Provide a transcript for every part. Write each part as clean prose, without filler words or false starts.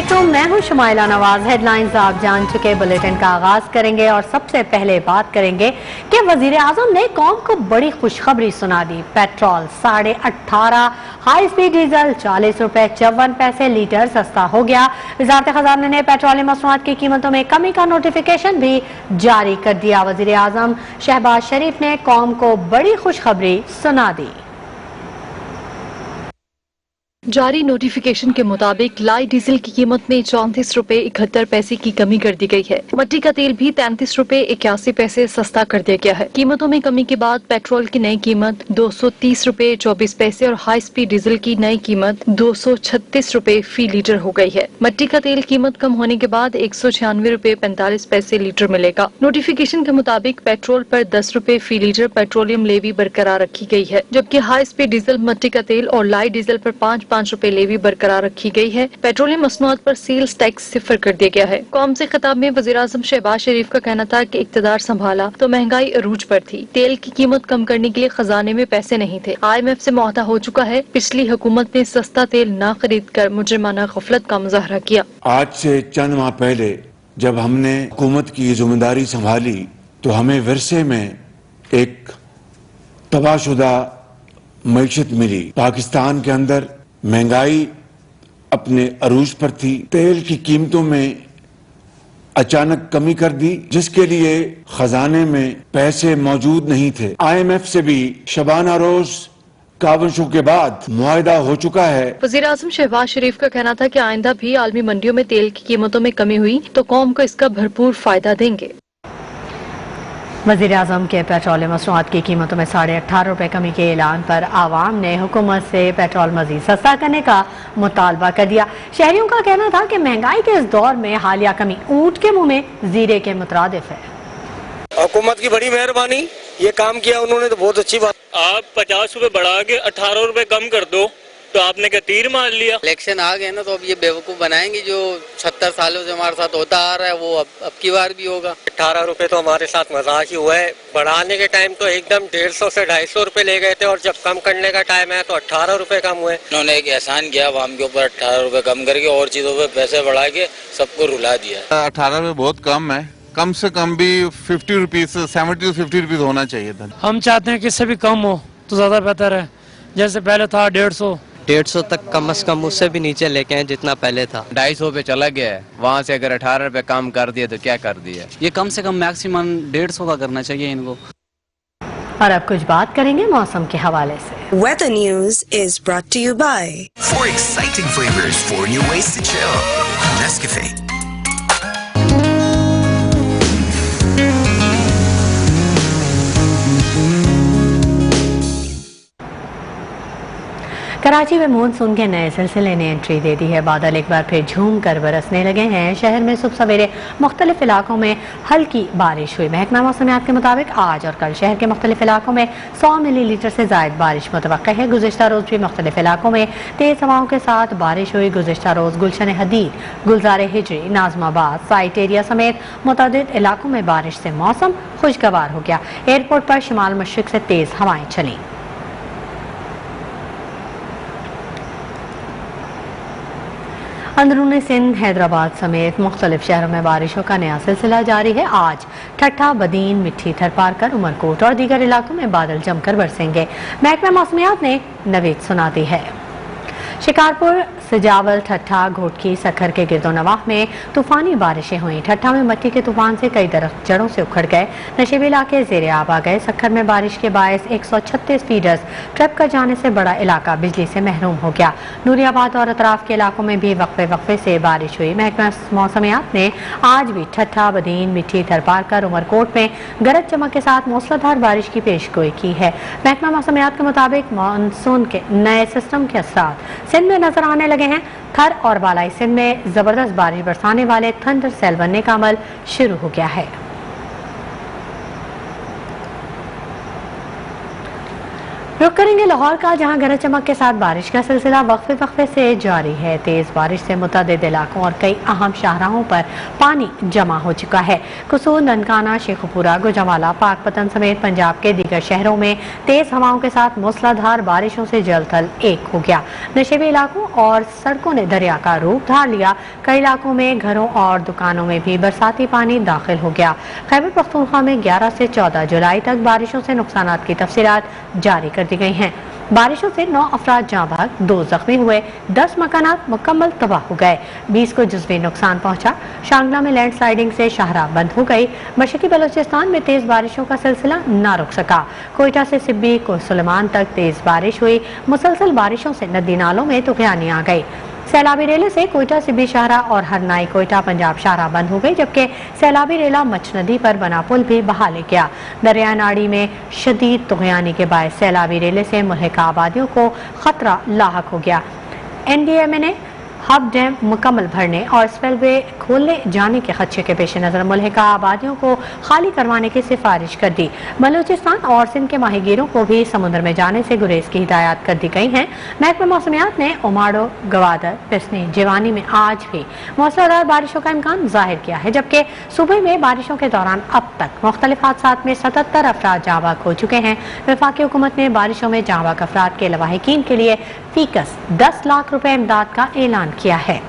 علیکم، میں ہوں شمائلہ نواز۔ ہیڈ لائنز آپ جان چکے، بلیٹن کا آغاز کریں گے اور سب سے پہلے بات کریں گے کہ وزیر اعظم نے قوم کو بڑی خوشخبری سنا دی۔ پیٹرول 18.5، ہائی اسپیڈ ڈیزل 40 روپے 54 پیسے لیٹر سستا ہو گیا۔ وزارت خزانہ نے پیٹرولیم مصنوعات کی قیمتوں میں کمی کا نوٹیفیکیشن بھی جاری کر دیا۔ وزیر اعظم شہباز شریف نے قوم کو بڑی خوشخبری سنا دی۔ جاری نوٹیفیکیشن کے مطابق لائی ڈیزل کی قیمت میں 34 روپے 71 پیسے کی کمی کر دی گئی ہے۔ مٹی کا تیل بھی 33 روپے 81 پیسے سستا کر دیا گیا ہے۔ قیمتوں میں کمی کے بعد پیٹرول کی نئی قیمت 230 روپے 24 پیسے اور ہائی اسپیڈ ڈیزل کی نئی قیمت 236 روپے فی لیٹر ہو گئی ہے۔ مٹی کا تیل قیمت کم ہونے کے بعد 196 روپے 45 پیسے لیٹر ملے گا۔ نوٹیفیکیشن کے مطابق پیٹرول پر 10 روپے فی لیٹر پیٹرولیم لیوی برقرار رکھی گئی ہے، جبکہ ہائی اسپیڈ ڈیزل، مٹی کا تیل اور لائی ڈیزل پر 5 روپے لیوی برقرار رکھی گئی ہے۔ پیٹرولیم مصنوعات پر سیلز ٹیکس صفر کر دیا گیا ہے۔ قوم سے خطاب میں وزیر اعظم شہباز شریف کا کہنا تھا کہ اقتدار سنبھالا تو مہنگائی عروج پر تھی، تیل کی قیمت کم کرنے کے لیے خزانے میں پیسے نہیں تھے، IMF سے معاہدہ ہو چکا ہے، پچھلی حکومت نے سستا تیل نہ خرید کر مجرمانہ غفلت کا مظاہرہ کیا۔ آج سے چند ماہ پہلے جب ہم نے حکومت کی ذمہ داری سنبھالی تو ہمیں ورثے میں ایک تباہ شدہ معیشت ملی۔ پاکستان کے اندر مہنگائی اپنے عروج پر تھی، تیل کی قیمتوں میں اچانک کمی کر دی، جس کے لیے خزانے میں پیسے موجود نہیں تھے۔ IMF سے بھی شبانہ روز کاوشوں کے بعد معاہدہ ہو چکا ہے۔ وزیر اعظم شہباز شریف کا کہنا تھا کہ آئندہ بھی عالمی منڈیوں میں تیل کی قیمتوں میں کمی ہوئی تو قوم کو اس کا بھرپور فائدہ دیں گے۔ وزیر اعظم کے پیٹرولیم مصنوعات کی قیمتوں میں 18.5 روپے کمی کے اعلان پر عوام نے حکومت سے پیٹرول مزید سستا کرنے کا مطالبہ کر دیا۔ شہریوں کا کہنا تھا کہ مہنگائی کے اس دور میں حالیہ کمی اونٹ کے منہ میں زیرے کے مترادف ہے۔ حکومت کی بڑی مہربانی، یہ کام کیا انہوں نے تو بہت اچھی بات۔ آپ 50 روپے بڑھا کے 18 روپے کم کر دو تو آپ نے کیا تیر مار لیا؟ الیکشن آ گئے نا تو اب یہ بیوقوف بنائیں گے، جو 76 سالوں سے ہمارے ساتھ ہوتا آ رہا ہے وہ اب کی بار بھی ہوگا۔ 18 روپے تو ہمارے ساتھ مذاق ہی ہوا ہے، بڑھانے کے ٹائم تو ایک دم 150 سے 250 روپے لے گئے تھے اور جب کم کرنے کا ٹائم ہے تو 18 روپے کم ہوئے۔ انہوں نے ایک احسان کیا عوام کے اوپر، 18 روپے کم کر کے اور چیزوں پہ پیسے بڑھا کے سب کو رلا دیا۔ 18 روپے بہت کم ہے، کم سے کم بھی 50 روپیز 70 to 50 روپیز ہونا چاہیے تھا۔ ہم چاہتے ہیں کہ اس سے بھی کم ہو تو زیادہ بہتر ہے، جیسے پہلے تھا 150 تک کم از کم، اس سے بھی نیچے لے کے ہیں جتنا پہلے تھا۔ 250 پہ چلا گیا ہے، وہاں سے اگر 18 روپے کم کر دیے تو کیا کر دیا؟ یہ کم سے کم میکسیمم 150 کا کرنا چاہیے ان کو۔ اور اب کچھ بات کریں گے موسم کے حوالے سے۔ Weather News is brought to you by 4 exciting flavors, 4 new ways to chill. Nescafe. Karachi میں مونسون کے نئے سلسلے نے انٹری دے دی ہے۔ بادل ایک بار پھر جھوم کر برسنے لگے ہیں۔ شہر میں صبح سویرے مختلف علاقوں میں ہلکی بارش ہوئی۔ محکمہ موسمیات کے مطابق آج اور کل شہر کے مختلف علاقوں میں 100 ملی لیٹر سے زائد بارش متوقع ہے۔ گزشتہ روز بھی مختلف علاقوں میں تیز ہواؤں کے ساتھ بارش ہوئی۔ گزشتہ روز گلشن حدید، گلزار ہجری، ناظم آباد، سائٹ ایریا سمیت متعدد علاقوں میں بارش سے موسم خوشگوار ہو گیا۔ ایئرپورٹ پر شمال مشرق سے تیز ہوائیں چلیں۔ اندرون سندھ، حیدرآباد سمیت مختلف شہروں میں بارشوں کا نیا سلسلہ جاری ہے۔ آج ٹھٹھہ، بدین، مٹھی، تھرپارکر، عمرکوٹ اور دیگر علاقوں میں بادل جم کر برسیں گے۔ محکمہ موسمیات نے نوید سنا دی ہے۔ شکارپور، سجاول، ٹھٹھہ، گھوٹکی، سکھر کے گرد و نواح میں طوفانی بارشیں ہوئیں۔ ٹھٹھہ میں مٹی کے طوفان سے کئی درخت جڑوں سے اکھڑ گئے، نشیبی علاقے زیر آب آ گئے۔ سکھر میں بارش کے باعث 136 فیڈرز ٹرپ کر جانے سے بڑا علاقہ بجلی سے محروم ہو گیا۔ نوری آباد اور اطراف کے علاقوں میں بھی وقفے سے بارش ہوئی۔ محکمہ موسمیات نے آج بھی ٹھٹھہ، بدین، مٹھی، تھرپارکر، عمرکوٹ میں گرج چمک کے ساتھ موسلادھار بارش کی پیشگوئی کی ہے۔ محکمہ موسمیات کے مطابق مانسون کے نئے سسٹم کے اثرات سندھ میں نظر آنے لگے ہیں۔ تھر اور بالائی سندھ میں زبردست بارش برسانے والے تھنڈر سیل بننے کا عمل شروع ہو گیا ہے۔ रुक करेंगे लाहौर का, जहां गरज चमक के साथ बारिश का सिलसिला वक्फे से जारी है। तेज बारिश से मुतअद्दिद इलाकों और कई अहम शाहराहों पर पानी जमा हो चुका है। कसूर, ननकाना, शेखुपुरा, गुजरावाला, पाकपतन समेत पंजाब के दीगर शहरों में तेज हवाओं के साथ मूसलाधार बारिशों से जल थल एक हो गया। नशेबी इलाकों और सड़कों ने दरिया का रूप धार लिया। कई इलाकों में घरों और दुकानों में भी बरसाती पानी दाखिल हो गया। खैबर पख्तूनख्वा में 11 से 14 जुलाई तक बारिशों से नुकसानात की तफसीलात जारी कर दी गई हैं। बारिशों से 9 अफराद जाँ भाग, 2 जख्मी हुए, 10 मकानात मुकम्मल तबाह हो गए, 20 को जुज़वी नुकसान पहुंचा। शांगला में लैंड स्लाइडिंग से शाहराह बंद हो गई। मशरकी बलोचिस्तान में तेज बारिशों का सिलसिला न रुक सका। कोयटा से सिब्बी को सुलेमान तक तेज बारिश हुई। मुसलसल बारिशों से नदी नालों में तुगयानी आ गई। सैलाबी रेले से कोयटा सिब्बी शाहराह और हरनाई कोयटा पंजाब शाहराह बंद हो गई, जबकि सैलाबी रेला मच नदी पर बना पुल भी बहाल गया। दरिया नाड़ी में शदीद तुगयानी के बायस सैलाबी रेले से मुल्हिका आबादियों को खतरा लाहक हो गया। NDMA ने हब डैम मुकम्मल भरने और स्पेलवे खोलने जाने के खदशे के पेश नज़र मुल्हिका आबादियों को खाली करवाने की सिफारिश कर दी। बलूचिस्तान और सिंध के माहीगीरों को भी समुद्र में जाने से गुरेज की हिदायत कर दी गई हैं। महकमा मौसमियात ने ओमाड़ो, गवादर, पिसनी, जिवानी में आज भी मूसलाधार बारिशों का इम्कान जाहिर किया है, जबकि सूबे में बारिशों के दौरान अब तक मुख्तलिफ हादसात में 77 अफराद जाँ बाग हो चुके हैं। वफाकी हुकूमत ने बारिशों में जाँ बाग अफराद के लवाहिकीन के लिए फीकस 10 लाख रुपए इमदाद का ऐलान किया है।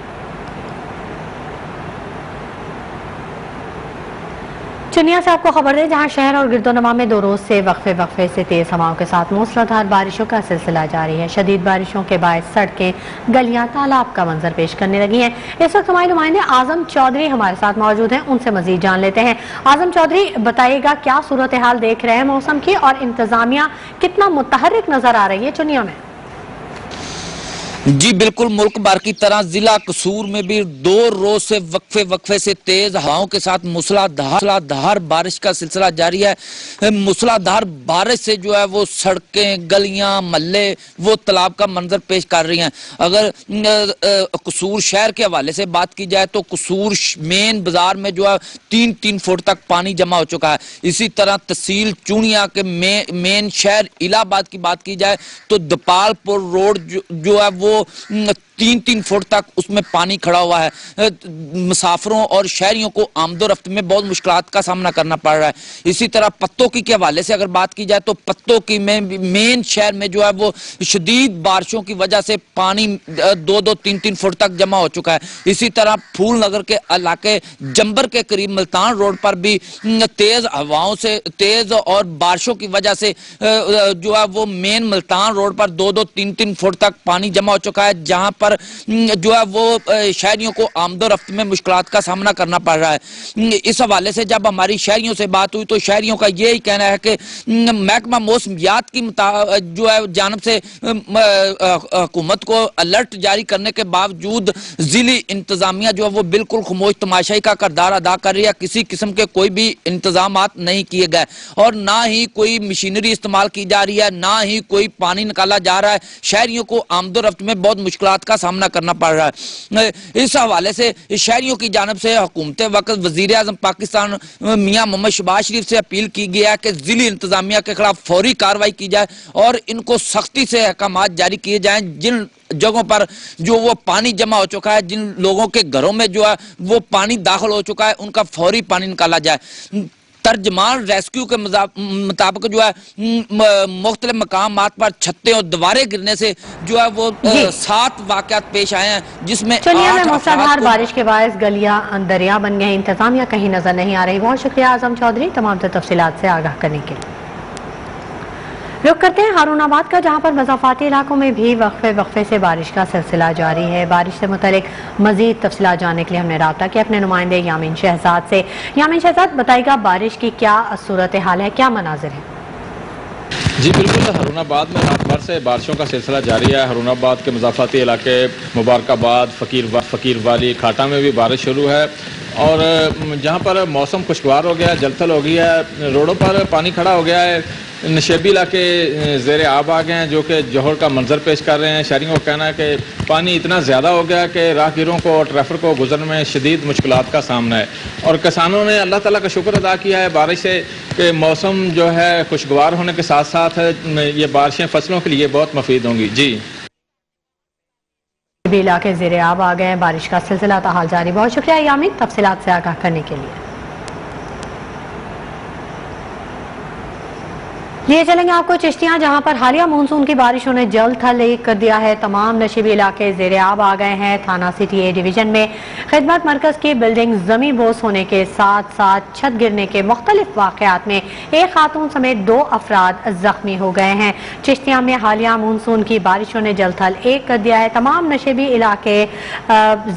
चुनिया से आपको खबर दें, जहां शहर और गिरदोनवा में 2 रोज से वक्फे से तेज हवाओं के साथ मूसलाधार बारिशों का सिलसिला जारी है। शदीद बारिशों के बायस सड़कें, गलियां तालाब का मंजर पेश करने लगी हैं। इस वक्त हमारे नुमाइंदे आजम चौधरी हमारे साथ मौजूद हैं, उनसे मजीद जान लेते हैं। आजम चौधरी, बताइएगा क्या सूरत हाल देख रहे हैं मौसम की, और इंतजामिया कितना मुतहर्रिक नजर आ रही है चुनिया में? जी बिल्कुल, मुल्क भर की तरह जिला कसूर में भी 2 रोज से वक्फे से तेज हवाओं के साथ मूसलाधार बारिश का सिलसिला जारी है। मूसलाधार बारिश से जो है वो सड़कें, गलियां, महल्ले वो तालाब का मंजर पेश कर रही हैं। अगर कसूर शहर के हवाले से बात की जाए तो कसूर मेन बाजार में जो है 3-3 फुट तक पानी जमा हो चुका है। इसी तरह तहसील चूनिया के मेन शहर इलाहाबाद की बात की जाए तो दपालपुर रोड जो है वो 3-3 फुट तक उसमें पानी खड़ा हुआ है। मुसाफिरों और शहरियों को आमदोरफ्त में बहुत मुश्किलात का सामना करना पड़ रहा है। इसी तरह पत्तों की के हवाले से अगर बात की जाए तो पत्तों की मेन शहर में जो है वो शदीद बारिशों की वजह से पानी 2-2, 3-3 फुट तक जमा हो चुका है। इसी तरह फूल नगर के इलाके जंबर के करीब मुल्तान रोड पर भी तेज हवाओं से, तेज और बारिशों की वजह से जो है वो मेन मुल्तान रोड पर 2-2, 3-3 फुट तक पानी जमा हो चुका है, जहां पर जो है वो शहरियों को आमदोरफ्त में मुश्किलात का सामना करना पड़ रहा है। इस हवाले से जब हमारी शहरियों से बात हुई तो शहरियों का यही कहना है कि महकमा मौसमियात की जो है जानब से हुकूमत को अलर्ट जारी करने के बावजूद जिली इंतजामिया जो है वो बिल्कुल खामोश तमाशाई का किरदार अदा कर रही है। किसी किस्म के कोई भी इंतजामात नहीं किए गए और ना ही कोई मशीनरी इस्तेमाल की जा रही है, ना ही कोई पानी निकाला जा रहा है। शहरियों को आमदोरफ्त में बहुत मुश्किलात का सामना करना पड़ रहा है। इस हवाले से शहरियों की जानब से हुकूमत वक्त वजीर आज़म पाकिस्तान मियां मोहम्मद शहबाज शरीफ से अपील की गई है कि जिली इंतजामिया के खिलाफ फौरी कार्रवाई की जाए और इनको सख्ती से अहकामात जारी किए जाएं। जिन जगहों पर जो वो पानी जमा हो चुका है, जिन लोगों के घरों में जो है वो पानी दाखिल हो चुका है, उनका फौरी पानी निकाला जाए। तर्जमान रेस्क्यू के मुताबिक जो है मुख्तलिफ मकामात पर छतें और दीवारें गिरने से जो है वो 7 वाक़यात पेश आए हैं, जिसमें चुनिया में मूसलाधार बारिश के बायस गलियां दरिया बन गए। इंतजामिया कहीं नजर नहीं आ रही। बहुत शुक्रिया आजम चौधरी तमाम तफसीलात से आगाह करने के लिए। रुक करते हैं हारूनाबाद का, जहां पर मज़ाफ़ाती इलाकों में भी वक्फे से बारिश का सिलसिला जारी है। बारिश से मुतल्लिक मजीद तफसीलात जानने के लिए हमने राब्ता किया अपने नुमाइंदे यामीन शहजाद से। यामीन शहजाद, बताइएगा बारिश की क्या सूरत हाल है, क्या मनाजिर है? जी बिल्कुल, हारूनाबाद में रात भर से बारिशों का सिलसिला जारी है। हारूनाबाद के मज़ाफ़ाती इलाके मुबारकाबाद, फ़कीर वाली, खाटा में भी बारिश शुरू है اور جہاں پر موسم خوشگوار ہو گیا، جلتھل ہو گیا ہے، روڈوں پر پانی کھڑا ہو گیا ہے، نشیبی علاقے زیر آب آ گئے ہیں جو کہ جوہر کا منظر پیش کر رہے ہیں۔ شہریوں کا کہنا ہے کہ پانی اتنا زیادہ ہو گیا کہ راہگیروں کو اور ٹریفک کو گزرنے میں شدید مشکلات کا سامنا ہے، اور کسانوں نے اللہ تعالیٰ کا شکر ادا کیا ہے بارش سے کہ موسم جو ہے خوشگوار ہونے کے ساتھ ساتھ یہ بارشیں فصلوں کے لیے بہت مفید ہوں گی۔ جی بھی علاقے زیر آب آ گئے ہیں، بارش کا سلسلہ تاحال جاری۔ بہت شکریہ یامین تفصیلات سے آگاہ کرنے کے لیے۔ یہ چلیں گے آپ کو چشتیاں، جہاں پر حالیہ مونسون کی بارشوں نے جل تھل ایک کر دیا ہے۔ تمام نشیبی علاقے زیر آب آ گئے ہیں۔ تھانہ سٹی اے ڈویژن میں خدمت مرکز کی بلڈنگ زمیں بوس ہونے کے ساتھ ساتھ چھت گرنے کے مختلف واقعات میں ایک خاتون سمیت 2 افراد زخمی ہو گئے ہیں۔ چشتیاں میں حالیہ مونسون کی بارشوں نے جل تھل ایک کر دیا ہے۔ تمام نشیبی علاقے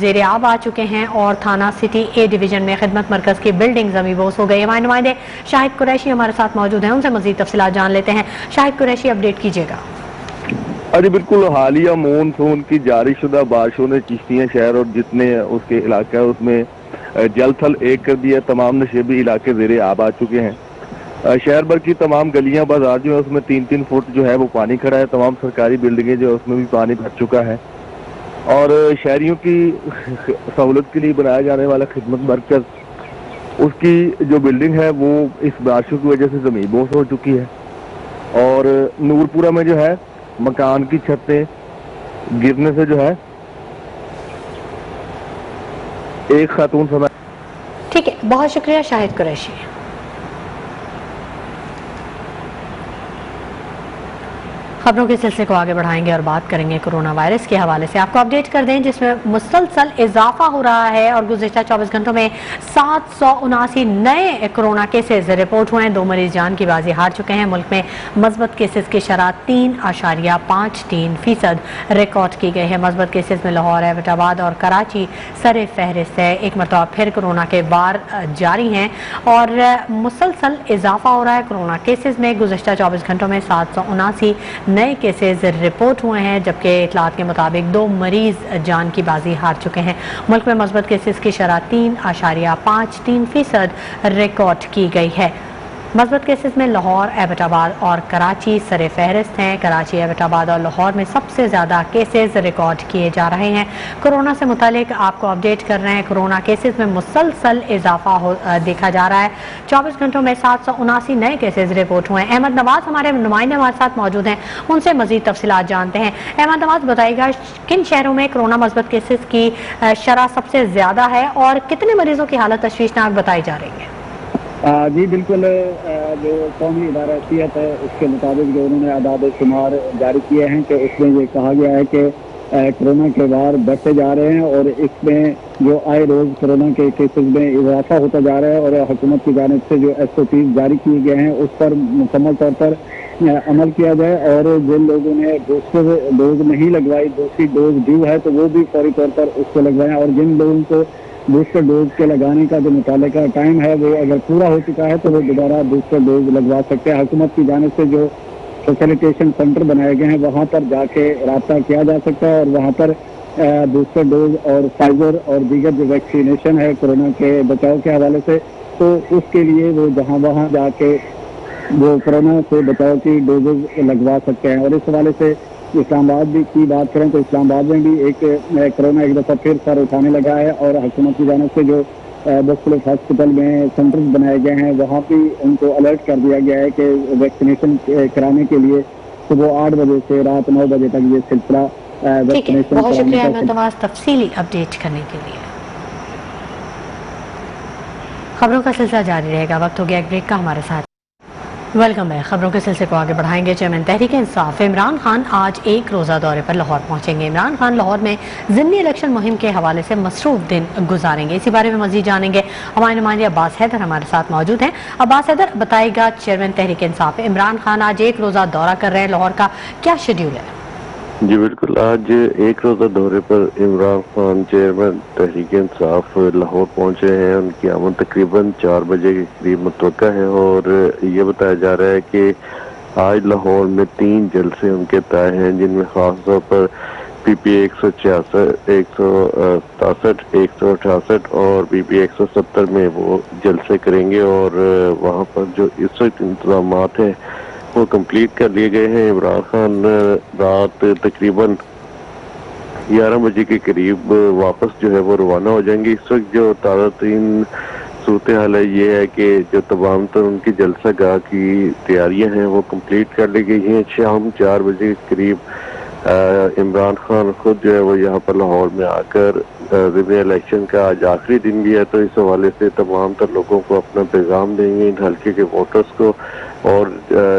زیر آب آ چکے ہیں اور تھانہ سٹی اے ڈویژن میں خدمت مرکز کی بلڈنگ زمیں بوس ہو گئی۔ ہمارے نمائندے شاہد قریشی ہمارے ساتھ موجود ہیں، ان سے مزید تفصیلات جان لیتے ہیں۔ شاہد قریشی، اپڈیٹ کیجیے گا۔ جی بالکل، حالیہ مونسون کی جاری شدہ بارشوں نے چشتیاں شہر اور جتنے اس کے علاقہ ہے اس میں جل تھل ایک کر دیا۔ تمام نشیبی علاقے زیر آب آ چکے ہیں۔ شہر بھر کی تمام گلیاں بازار جو ہے اس میں 3-3 فٹ جو ہے وہ پانی کھڑا ہے۔ تمام سرکاری بلڈنگیں جو ہے اس میں بھی پانی بھر چکا ہے، اور شہریوں کی سہولت کے لیے بنایا جانے والا خدمت مرکز، اس کی جو بلڈنگ ہے وہ اس بارشوں کی وجہ سے زمین بوس ہو چکی ہے، اور نور پورہ میں جو ہے مکان کی چھتیں گرنے سے جو ہے ایک خاتون سمیت۔ ٹھیک ہے، بہت شکریہ شاہد قریشی۔ خبروں کے سلسلے کو آگے بڑھائیں گے اور بات کریں گے کورونا وائرس کے حوالے سے۔ آپ کو اپڈیٹ کر دیں جس میں مسلسل اضافہ ہو رہا ہے، اور گزشتہ 24 گھنٹوں میں 779 نئے کورونا کیسز رپورٹ ہوئے ہیں۔ 2 مریض جان کی بازی ہار چکے ہیں۔ ملک میں مثبت کیسز کی شرح 3.53% ریکارڈ کی گئی ہے۔ مثبت کیسز میں لاہور، ایبٹ آباد اور کراچی سر فہرست ہے۔ ایک مرتبہ پھر کورونا کے بار جاری ہیں اور مسلسل اضافہ ہو رہا ہے کورونا کیسز میں۔ گزشتہ 24 گھنٹوں میں 779 نئے کیسز رپورٹ ہوئے ہیں، جبکہ اطلاعات کے مطابق 2 مریض جان کی بازی ہار چکے ہیں۔ ملک میں مثبت کیسز کی شرح 3.53% ریکارڈ کی گئی ہے۔ مثبت کیسز میں لاہور، ایبٹ آباد اور کراچی سر فہرست ہیں۔ کراچی، ایبٹ آباد اور لاہور میں سب سے زیادہ کیسز ریکارڈ کیے جا رہے ہیں۔ کورونا سے متعلق آپ کو اپڈیٹ کر رہے ہیں۔ کورونا کیسز میں مسلسل اضافہ دیکھا جا رہا ہے۔ 24 گھنٹوں میں 779 نئے کیسز رپورٹ ہوئے ہیں۔ احمد نواز ہمارے نمائندے ہمارے ساتھ موجود ہیں، ان سے مزید تفصیلات جانتے ہیں۔ احمد نواز، بتائیے گا کن شہروں میں کورونا مثبت کیسز کی شرح سب سے زیادہ ہے اور کتنے مریضوں کی حالت تشویشناک بتائی جا رہی ہے؟ جی بالکل، جو قومی ادارہ صحت ہے اس کے مطابق جو انہوں نے اعداد و شمار جاری کیے ہیں کہ اس میں یہ کہا گیا ہے کہ کورونا کے بار بڑھتے جا رہے ہیں، اور اس میں جو آئے روز کورونا کے کیسز میں اضافہ ہوتا جا رہا ہے، اور حکومت کی جانب سے جو SOPs جاری کیے گئے ہیں اس پر مکمل طور پر عمل کیا جائے، اور جن لوگوں نے دوسری ڈوز نہیں لگوائی، دوسری ڈوز ڈیو ہے تو وہ بھی فوری طور پر اس کو لگوائیں، اور جن لوگوں کو بوسٹر ڈوز کے لگانے کا جو متعلقہ ٹائم ہے وہ اگر پورا ہو چکا ہے تو وہ دوبارہ بوسٹر ڈوز لگوا سکتے ہیں۔ حکومت کی جانب سے جو فیسیلیٹیشن سینٹر بنائے گئے ہیں وہاں پر جا کے رابطہ کیا جا سکتا ہے، اور وہاں پر بوسٹر ڈوز اور فائزر اور دیگر جو ویکسینیشن ہے کورونا کے بچاؤ کے حوالے سے، تو اس کے لیے وہ وہاں جا کے وہ کورونا سے بچاؤ کی ڈوزز لگوا سکتے ہیں۔ اور اس حوالے سے اسلام آباد بھی کی بات کریں تو اسلام آباد میں بھی ایک کورونا ایک دفعہ پھر سر اٹھانے لگا ہے، اور حکومت کی جانب سے جو مختلف ہاسپٹل میں سینٹرز بنائے گئے ہیں وہاں بھی ان کو الرٹ کر دیا گیا ہے کہ ویکسینیشن کرانے کے لیے صبح 8 بجے سے رات 9 بجے تک یہ سلسلہ ویکسینیشن۔ بہت شکریہ احمد نواز تفصیلی اپڈیٹ کرنے کے لیے۔ خبروں کا سلسلہ جاری رہے گا، وقت ہو گیا ایک بریک کا، ہمارے ساتھ ویلکم ہے۔ خبروں کے سلسلے کو آگے بڑھائیں گے۔ چیئرمین تحریک انصاف عمران خان آج ایک روزہ دورے پر لاہور پہنچیں گے۔ عمران خان لاہور میں ضمنی الیکشن مہم کے حوالے سے مصروف دن گزاریں گے۔ اسی بارے میں مزید جانیں گے، ہمارے نمائندے عباس حیدر ہمارے ساتھ موجود ہیں۔ عباس حیدر، بتائے گا چیئرمین تحریک انصاف عمران خان آج ایک روزہ دورہ کر رہے ہیں لاہور کا، کیا شیڈیول ہے؟ جی بالکل، آج ایک روزہ دورے پر عمران خان چیئرمین تحریک انصاف لاہور پہنچے ہیں۔ ان کی آمد تقریباً 4 بجے کے قریب متوقع ہے، اور یہ بتایا جا رہا ہے کہ آج لاہور میں 3 جلسے ان کے طے ہیں، جن میں خاص طور پر PP 166, 167, 168 और PP 170 में वो जलसे करेंगे और वहाँ पर जो इस वक्त इंतजामात हैं वो कंप्लीट कर लिए गए हैं। इमरान खान रात तकरीबन 11 बजे के करीब वापस जो है वो रवाना हो जाएंगे। इस वक्त जो ताज़ा तरीन सूरत हाल है ये है कि जो तमाम तर उनकी जलसा गाह की तैयारियां हैं वो कंप्लीट कर ली गई हैं। शाम 4 बजे के करीब इमरान खान खुद जो है वो यहाँ पर लाहौर में आकर ज़िमनी इलेक्शन का आज आखिरी दिन भी है तो इस हवाले से तमाम तर लोगों को अपना पैगाम देंगे इन हल्के के वोटर्स को और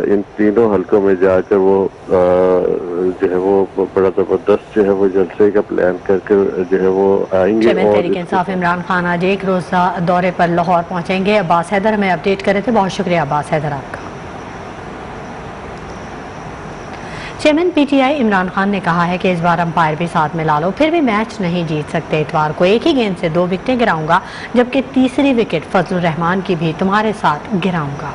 इन तीनों हल्कों में जाकर वो जो है वो बड़ा ज़बरदस्त जो है वो जलसे का प्लान करके जो है वो आएंगे। चेयरमैन तहरीक इंसाफ इमरान खान आज एक रोज़ा दौरे पर लाहौर पहुँचेंगे। अब्बास हैदर हमें अपडेट करे थे, बहुत शुक्रिया अब्बास हैदर आपका। चेयरमैन PTI इमरान खान ने कहा है कि इस बार अंपायर भी साथ में ला लो फिर भी मैच नहीं जीत सकते। इतवार को एक ही गेंद से 2 विकेटें गिराऊंगा जबकि तीसरी विकेट फजलुर रहमान की भी तुम्हारे साथ गिराऊंगा।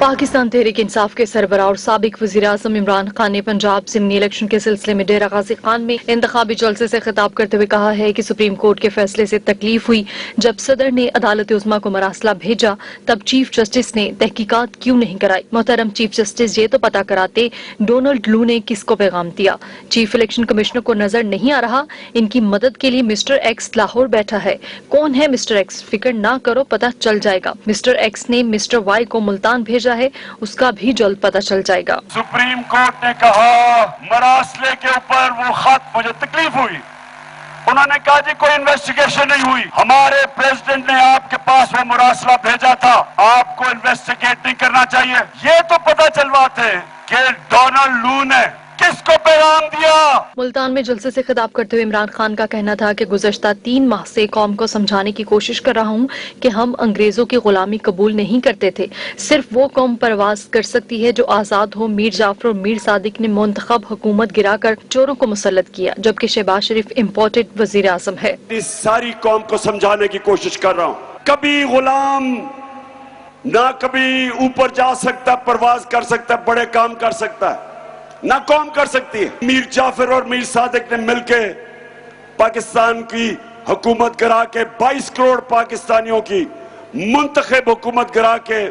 पाकिस्तान तहरीक इंसाफ के सरबराह और साबिक वज़ीर आज़म इमरान खान ने पंजाब ज़िमनी इलेक्शन के सिलसिले में डेरा गाजी खान में इंतखाबी जलसे से खिताब करते हुए कहा है कि सुप्रीम कोर्ट के फैसले से तकलीफ हुई। जब सदर ने अदालत उज़्मा को मरासला भेजा तब चीफ जस्टिस ने तहकीकात क्यों नहीं कराई। मोहतरम चीफ जस्टिस ये तो पता कराते डोनाल्ड लू ने किसको पैगाम दिया। चीफ इलेक्शन कमिश्नर को नजर नहीं आ रहा, इनकी मदद के लिए मिस्टर एक्स लाहौर बैठा है। कौन है मिस्टर एक्स? फिक्र ना करो, पता चल जाएगा। मिस्टर एक्स ने मिस्टर वाई को मुल्तान भेजा है, उसका भी जल्द पता चल जाएगा। सुप्रीम कोर्ट ने कहा मरासले के ऊपर वो खत मुझे तकलीफ हुई, उन्होंने कहा जी कोई इन्वेस्टिगेशन नहीं हुई। हमारे प्रेसिडेंट ने आपके पास वो मरासला भेजा था, आपको इन्वेस्टिगेट नहीं करना चाहिए। ये तो पता चलवाते कि डोनाल्ड लू ने किसको पैगाम दिया। मुल्तान में जलसे से खिताब करते हुए इमरान खान का कहना था कि गुज़श्ता 3 माह से कौम को समझाने की कोशिश कर रहा हूँ कि हम अंग्रेजों की गुलामी कबूल नहीं करते थे। सिर्फ वो कौम परवाज कर सकती है जो आजाद हो। मीर जाफर और मीर सादिक ने मुंतखब हुकूमत गिराकर चोरों को मुसल्लत किया जबकि शहबाज शरीफ इम्पोर्टेड वजीर आजम है। इस सारी कौम को समझाने की कोशिश कर रहा हूँ, कभी गुलाम ना कभी ऊपर जा सकता, परवाज कर सकता, बड़े काम कर सकता है, ना कौम कर सकती है। मीर जाफर और मीर सादिक ने मिलके पाकिस्तान की हुकूमत गिरा के 22 करोड़ पाकिस्तानियों की मुंतखब हुकूमत गिरा के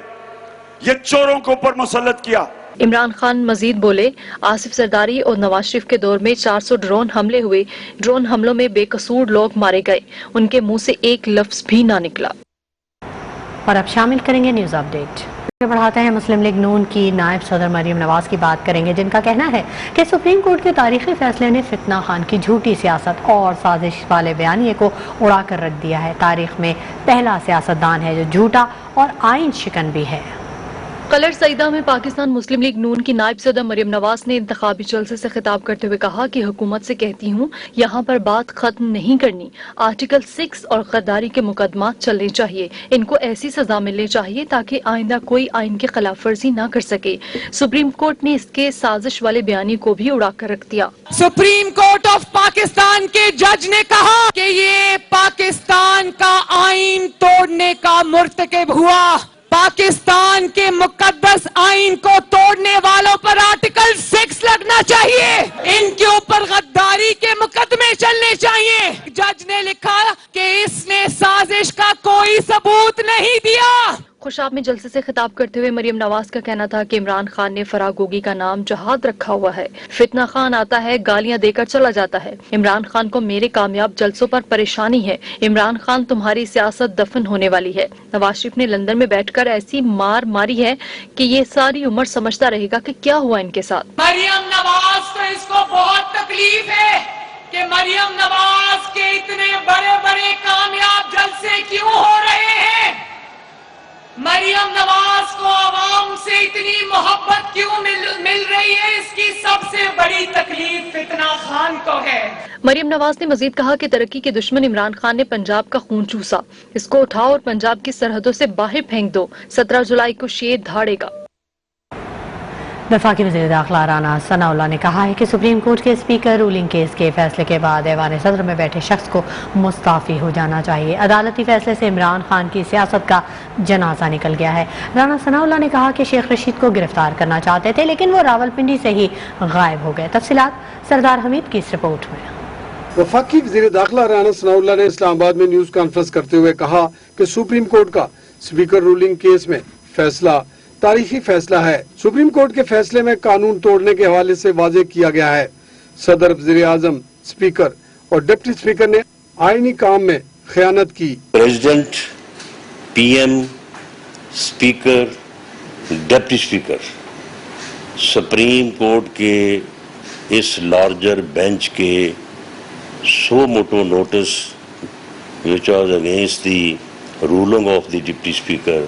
ये चोरों को ऊपर मुसल्लत किया। इमरान खान मजीद बोले, आसिफ जरदारी और नवाज शरीफ के दौर में 400 ड्रोन हमले हुए, ड्रोन हमलों में बेकसूर लोग मारे गए, उनके मुंह से एक लफ्ज भी ना निकला। और अब शामिल करेंगे न्यूज अपडेट। बढ़ाते हैं, मुस्लिम लीग नून की नायब सदर मरियम नवाज की बात करेंगे जिनका कहना है कि सुप्रीम कोर्ट के तारीखी फैसले ने फितना खान की झूठी सियासत और साजिश वाले बयानिए को उड़ा कर रख दिया है। तारीख में पहला सियासतदान है जो झूठा और आइन शिकन भी है। कलर सईदा में पाकिस्तान मुस्लिम लीग नून की नायब सदर मरियम नवाज ने इंतखाबी जलसे से खिताब करते हुए कहा कि हुकूमत से कहती हूँ यहाँ पर बात खत्म नहीं करनी। आर्टिकल 6 और गद्दारी के मुकदमात चलने चाहिए, इनको ऐसी सजा मिलनी चाहिए ताकि आइंदा कोई आइन की खिलाफ वर्जी न कर सके। सुप्रीम कोर्ट ने इसके साजिश वाले बयानी को भी उड़ा कर रख दिया। सुप्रीम कोर्ट ऑफ पाकिस्तान के जज ने कहा कि ये पाकिस्तान का आइन तोड़ने का मुर्तकिब हुआ। पाकिस्तान के मुकद्दस आइन को तोड़ने वालों पर आर्टिकल 6 लगना चाहिए, इनके ऊपर गद्दारी के मुकदमे चलने चाहिए। जज ने लिखा कि इसने साजिश का कोई सबूत नहीं दिया। खुशाब में जलसे से खिताब करते हुए मरियम नवाज का कहना था कि इमरान खान ने फराग गोगी का नाम जहाद रखा हुआ है। फितना खान आता है, गालियां देकर चला जाता है। इमरान खान को मेरे कामयाब जलसों पर परेशानी है। इमरान खान तुम्हारी सियासत दफन होने वाली है। नवाज शरीफ ने लंदन में बैठकर ऐसी मार मारी है कि ये सारी उम्र समझता रहेगा कि क्या हुआ इनके साथ। मरियम नवाज तो इसको बहुत तकलीफ है कि मरियम नवाज के इतने बड़े बड़े कामयाब जलसे क्यों हो रहे हैं। मरियम नवाज को आवाम से इतनी मोहब्बत क्यों मिल रही है, इसकी सबसे बड़ी तकलीफ फितना खान को है। मरियम नवाज ने मजीद कहा कि तरक्की के दुश्मन इमरान खान ने पंजाब का खून चूसा, इसको उठाओ और पंजाब की सरहदों से बाहर फेंक दो। 17 जुलाई को शेर धाड़ेगा। वफाकी वज़ीर दाखिला राना सनाउल्लाह ने कहा है कि सुप्रीम कोर्ट के स्पीकर रूलिंग केस के फैसले के बाद ऐवान सदर में बैठे शख्स को मुस्ताफ़ी हो जाना चाहिए। अदालती फैसले से इमरान खान की सियासत का जनाजा निकल गया है। राना सनाउल्लाह ने कहा कि शेख रशीद को गिरफ्तार करना चाहते थे लेकिन वो रावलपिंडी से ही गायब हो गए। तफसीलात सरदार हमीद की इस रिपोर्ट में। वफाकी वज़ीर दाखिला राना सनाउल्लाह ने इस्लामाबाद में न्यूज़ कॉन्फ्रेंस करते हुए कहा कि सुप्रीम कोर्ट का स्पीकर रूलिंग केस में फैसला तारीखी फैसला है। सुप्रीम कोर्ट के फैसले में कानून तोड़ने के हवाले से वाज़ेह किया गया है। सदर, वज़ीर आज़म, स्पीकर और डिप्टी स्पीकर ने आईनी काम में खयानत की। President, PM, speaker, deputy speaker supreme court के इस लार्जर बेंच के suo motu notice which was against the ruling of the deputy speaker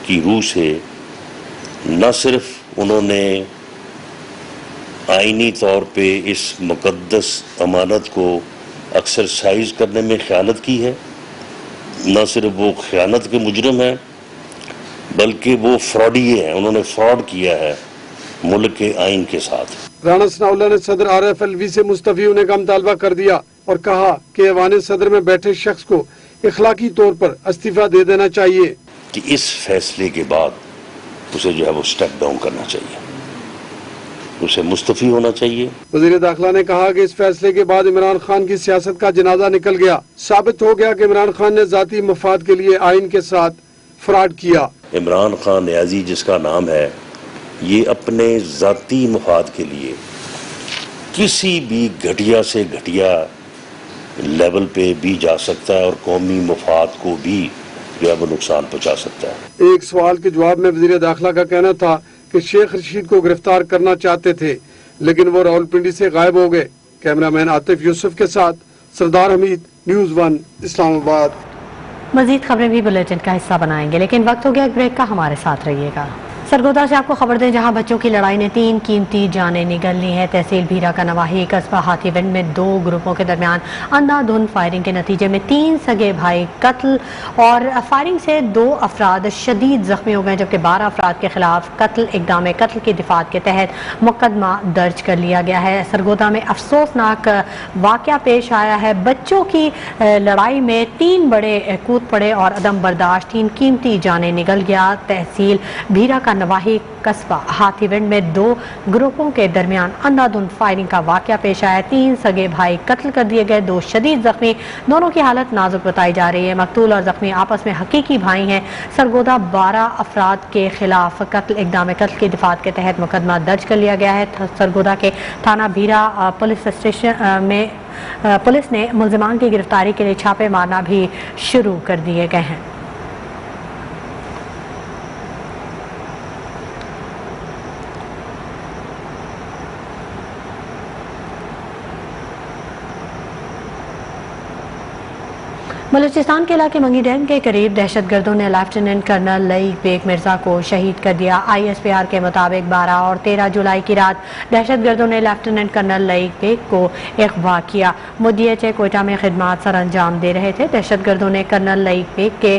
की रूह से न सिर्फ उन्होंने आईनी तौर पे इस मुकद्दस अमानत को एक्सरसाइज करने में ख़यानत की है, न सिर्फ वो ख़यानत के मुजरिम हैं बल्कि वो फ्रॉडिये हैं। उन्होंने फ्रॉड किया है मुल्क के आइन के साथ। राना सनाउल्लाह ने सदर RFLV से मुस्तफ़ी होने का मुतालबा कर दिया और कहा कि ऐवान सदर में बैठे शख्स को इखलाकी तौर पर इस्तीफा दे देना चाहिए कि इस फैसले के बाद उसे जो है वो स्टेप डाउन करना चाहिए, उसे मुस्तफ़ी होना चाहिए। वज़ीर दाखिला ने कहा कि इस फैसले के बाद इमरान खान की सियासत का जनाजा निकल गया। साबित हो गया कि इमरान खान ने जाती मफाद के लिए आइन के साथ फ्रॉड किया। इमरान खान न्याजी जिसका नाम है, ये अपने जाती मफाद के लिए किसी भी घटिया से घटिया लेवल पे भी जा सकता है और कौमी मफाद को भी जो है वो नुकसान पहुंचा सकता है। एक सवाल के जवाब में वज़ीर दाखिला का कहना था कि शेख रशीद को गिरफ्तार करना चाहते थे लेकिन वो रावलपिंडी से गायब हो गए। कैमरामैन आतिफ यूसुफ के साथ सरदार हमीद, न्यूज़ 1 इस्लामाबाद। मजीद खबरें भी बुलेटिन का हिस्सा बनाएंगे लेकिन वक्त हो गया एक ब्रेक का। हमारे साथ रहिएगा। सरगोदा से आपको खबर दें जहां बच्चों की लड़ाई ने 3 कीमती जानें निगल ली हैं। तहसील भीरा का नवाही कस्बा हाथीविंड में 2 ग्रुपों के दरमियान अंधाधुंध फायरिंग के नतीजे में 3 सगे भाई कत्ल और फायरिंग से 2 अफराद शदीद जख्मी हो गए जबकि 12 अफराद के खिलाफ कत्ल इक़दाम कत्ल की दिफात के तहत मुकदमा दर्ज कर लिया गया है। सरगोदा में अफसोसनाक वाक़या पेश आया है। बच्चों की लड़ाई में 3 बड़े कूद पड़े और अदम बर्दाश्त 3 कीमती जानें निगल गया। तहसील भीरा का नवाही कस्बा हाथीविंड में 2 ग्रुपों के दरमियान अंधाधुंध फायरिंग का वाकया पेश आया। 3 सगे भाई कत्ल कर दिए गए, 2 शदीद जख्मी। दोनों की हालत नाजुक बताई जा रही है। मकतूल और जख्मी आपस में हकीकी भाई हैं। सरगोदा 12 अफराद के खिलाफ कत्ल इक़दाम कत्ल की दिफात के तहत मुकदमा दर्ज कर लिया गया है। सरगोदा के थाना भीरा पुलिस स्टेशन में पुलिस ने मुल्जिमान की गिरफ्तारी के लिए छापे मारना भी शुरू कर दिए गए हैं। बलूचिस्तान के इलाके मंगी डैम के करीब दहशतगर्दों ने लेफ्टिनेंट कर्नल लईक बेग मिर्जा को शहीद कर दिया। ISPR के मुताबिक 12 और 13 जुलाई की रात दहशतगर्दों ने लेफ्टिनेंट कर्नल लईक बेग को अगवा किया। मुद्दे कोयटा में खिदमात सर अंजाम दे रहे थे। दहशतगर्दों ने कर्नल लईक बेग के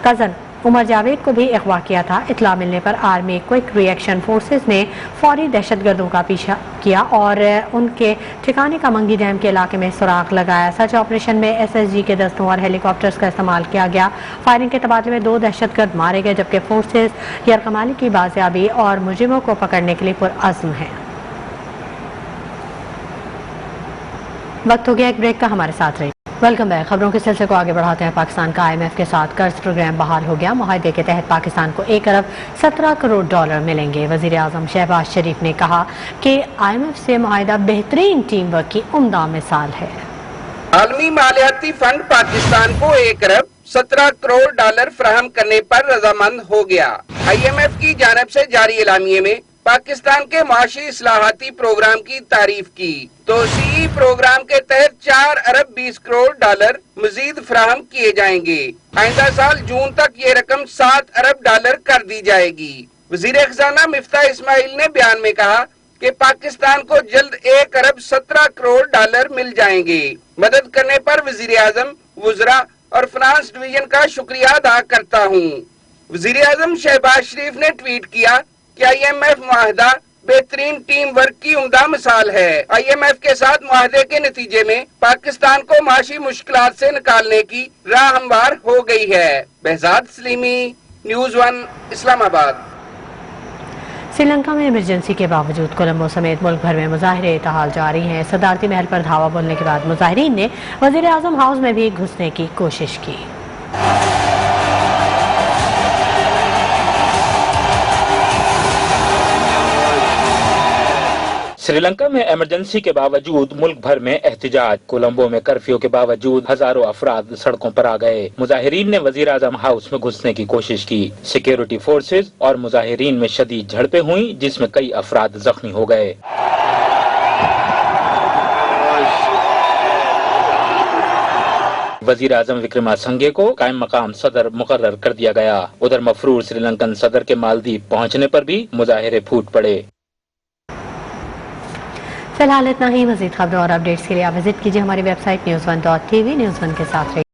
कज़न उमर जावेद को भी अगवा किया था। इतला मिलने पर आर्मी क्विक रिएक्शन फोर्सेस ने फौरी दहशतगर्दों का पीछा किया और उनके ठिकाने का मंगी डैम के इलाके में सुराग लगाया। सर्च ऑपरेशन में SSG के दस्तों और हेलीकॉप्टर्स का इस्तेमाल किया गया। फायरिंग के तबादले में 2 दहशतगर्द मारे गए जबकि फोर्सेस यरकमाली की बाजियाबी और मुजरिमों को पकड़ने के लिए पुरअज़्म है। वक्त हो गया एक ब्रेक का। हमारे साथ रहिए। Welcome back. खबरों के सिलसिले को आगे बढ़ाते हैं। पाकिस्तान का IMF के साथ कर्ज प्रोग्राम बहाल हो गया। मुआहदे के तहत पाकिस्तान को 1 अरब 17 करोड़ डॉलर मिलेंगे। वज़ीर आज़म शहबाज शरीफ ने कहा कि IMF से मुआहदा बेहतरीन टीम वर्क की उम्दा मिसाल है। आलमी मालियाती फंड पाकिस्तान को 1 अरब 17 करोड़ डॉलर फराहम करने पर रजामंद हो गया। IMF की जानिब से जारी एलामिये में पाकिस्तान के माशी इस्लाहाती प्रोग्राम की तारीफ की। तोसी प्रोग्राम के तहत 4 अरब 20 करोड़ डॉलर मजीद फराहम किए जाएंगे। आइंदा साल जून तक ये रकम 7 अरब डॉलर कर दी जाएगी। वजीर खजाना मिफ्ता इस्माइल ने बयान में कहा कि पाकिस्तान को जल्द 1 अरब 17 करोड़ डॉलर मिल जाएंगे। मदद करने पर वजीर आजम, वुज़रा और फाइनेंस डिवीजन का शुक्रिया अदा करता हूँ। वजीर आजम शहबाज शरीफ ने ट्वीट किया कि IMF मुआहदा बेहतरीन टीम वर्क की उम्दा मिसाल है। IMF के साथ मुआहदे के नतीजे में पाकिस्तान को माशी मुश्किलात से निकालने की राह हमवार हो गई है। behzad Salimi, news 1, Islamabad. Sri Lanka में इमरजेंसी के बावजूद कोलंबो समेत मुल्क भर में मुजाहरे ताहाल जारी हैं। सदारती महल पर धावा बोलने के बाद मुजाहिरीन ने वजीर आजम हाउस में भी घुसने की कोशिश की। श्रीलंका में इमरजेंसी के बावजूद मुल्क भर में एहतजाज। कोलंबो में कर्फ्यू के बावजूद हजारों अफराद सड़कों पर आ गए। मुजाहिरीन ने वजीर आजम हाउस में घुसने की कोशिश की। सिक्योरिटी फोर्सेज और मुजाहिरीन में शदीद झड़पें हुई, जिसमें कई अफराद जख्मी हो गए। वजीर आजम विक्रमासिंघे को कायम मकाम सदर मुकर्रर कर दिया गया। उधर मफरूर श्रीलंकन सदर के मालदीव पहुंचने पर भी मुजाहिरे फूट पड़े। फिलहाल इतना ही। मजीद खबरों और अपडेट्स के लिए आप विजिट कीजिए हमारी वेबसाइट news1.tv। न्यूज़ 1 के साथ रहिए।